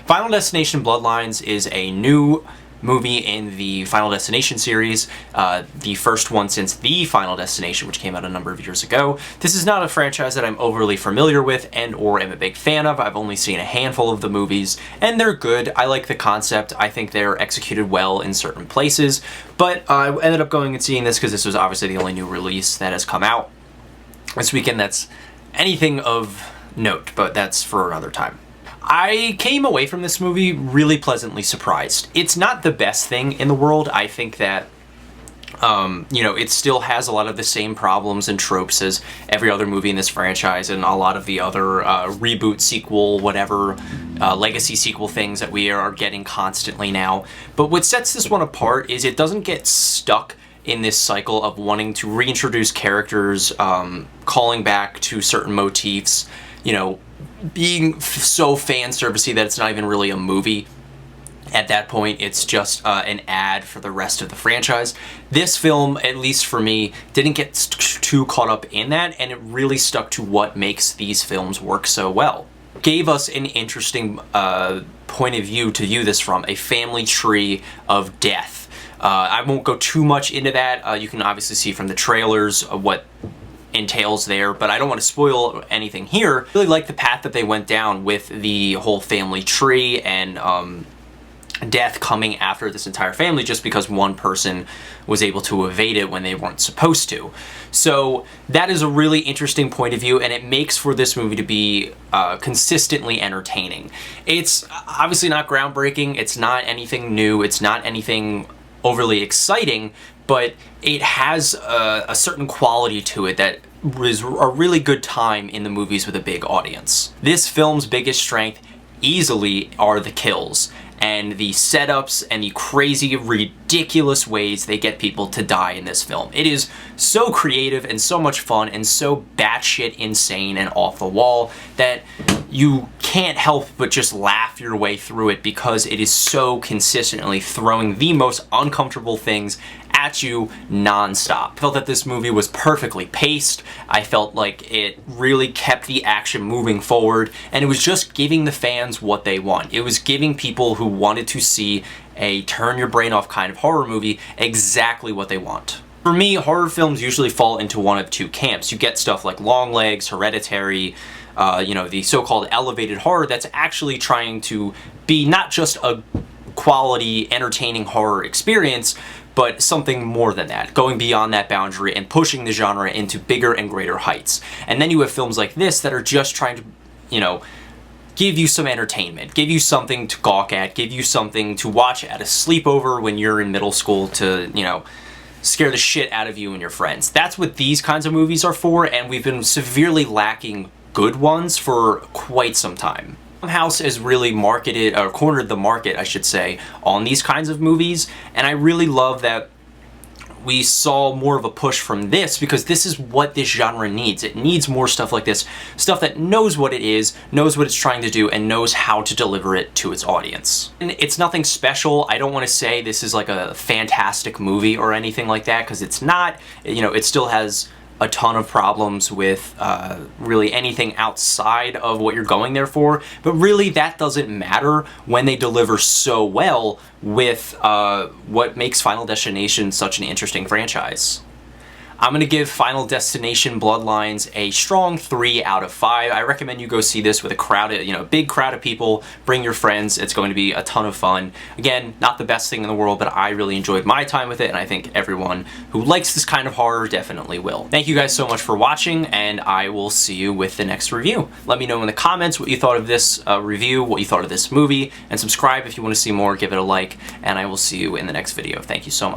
Final Destination Bloodlines is a new movie in the Final Destination series, the first one since The Final Destination, which came out a number of years ago. This is not a franchise that I'm overly familiar with and or am a big fan of. I've only seen a handful of the movies, and they're good. I like the concept. I think they're executed well in certain places, but I ended up going and seeing this because this was obviously the only new release that has come out this weekend that's anything of note, but that's for another time. I came away from this movie really pleasantly surprised. It's not the best thing in the world. I think that, it still has a lot of the same problems and tropes as every other movie in this franchise and a lot of the other reboot, sequel, whatever, legacy sequel things that we are getting constantly now. But what sets this one apart is it doesn't get stuck in this cycle of wanting to reintroduce characters, calling back to certain motifs, being so fan servicey that it's not even really a movie. At that point, it's just an ad for the rest of the franchise. This film, at least for me, didn't get too caught up in that, and it really stuck to what makes these films work so well. Gave us an interesting point of view to view this from, a family tree of death. I won't go too much into that. You can obviously see from the trailers what entails there, but I don't want to spoil anything here. I really like the path that they went down with the whole family tree and death coming after this entire family just because one person was able to evade it when they weren't supposed to. So that is a really interesting point of view, and it makes for this movie to be consistently entertaining. It's obviously not groundbreaking, it's not anything new, it's not anything overly exciting, but it has a certain quality to it that is a really good time in the movies with a big audience. This film's biggest strength easily are the kills and the setups and the crazy, ridiculous ways they get people to die in this film. It is so creative and so much fun and so batshit insane and off the wall that you can't help but just laugh your way through it because it is so consistently throwing the most uncomfortable things at you non-stop. I felt that this movie was perfectly paced. I felt like it really kept the action moving forward, and it was just giving the fans what they want. It was giving people who wanted to see a turn your brain off kind of horror movie exactly what they want. For me, horror films usually fall into one of two camps. You get stuff like Longlegs, Hereditary, the so-called elevated horror that's actually trying to be not just a quality, entertaining horror experience, but something more than that, going beyond that boundary and pushing the genre into bigger and greater heights. And then you have films like this that are just trying to, give you some entertainment, give you something to gawk at, give you something to watch at a sleepover when you're in middle school to, scare the shit out of you and your friends. That's what these kinds of movies are for, and we've been severely lacking good ones for quite some time. Blumhouse has really cornered the market, I should say, on these kinds of movies, and I really love that we saw more of a push from this because this is what this genre needs. It needs more stuff like this, stuff that knows what it is, knows what it's trying to do, and knows how to deliver it to its audience. And it's nothing special. I don't want to say this is like a fantastic movie or anything like that because it's not. It still has a ton of problems with really anything outside of what you're going there for, but really that doesn't matter when they deliver so well with what makes Final Destination such an interesting franchise. I'm going to give Final Destination Bloodlines a strong 3 out of 5. I recommend you go see this with a big crowd of people. Bring your friends. It's going to be a ton of fun. Again, not the best thing in the world, but I really enjoyed my time with it, and I think everyone who likes this kind of horror definitely will. Thank you guys so much for watching, and I will see you with the next review. Let me know in the comments what you thought of this review, what you thought of this movie, and subscribe if you want to see more. Give it a like, and I will see you in the next video. Thank you so much.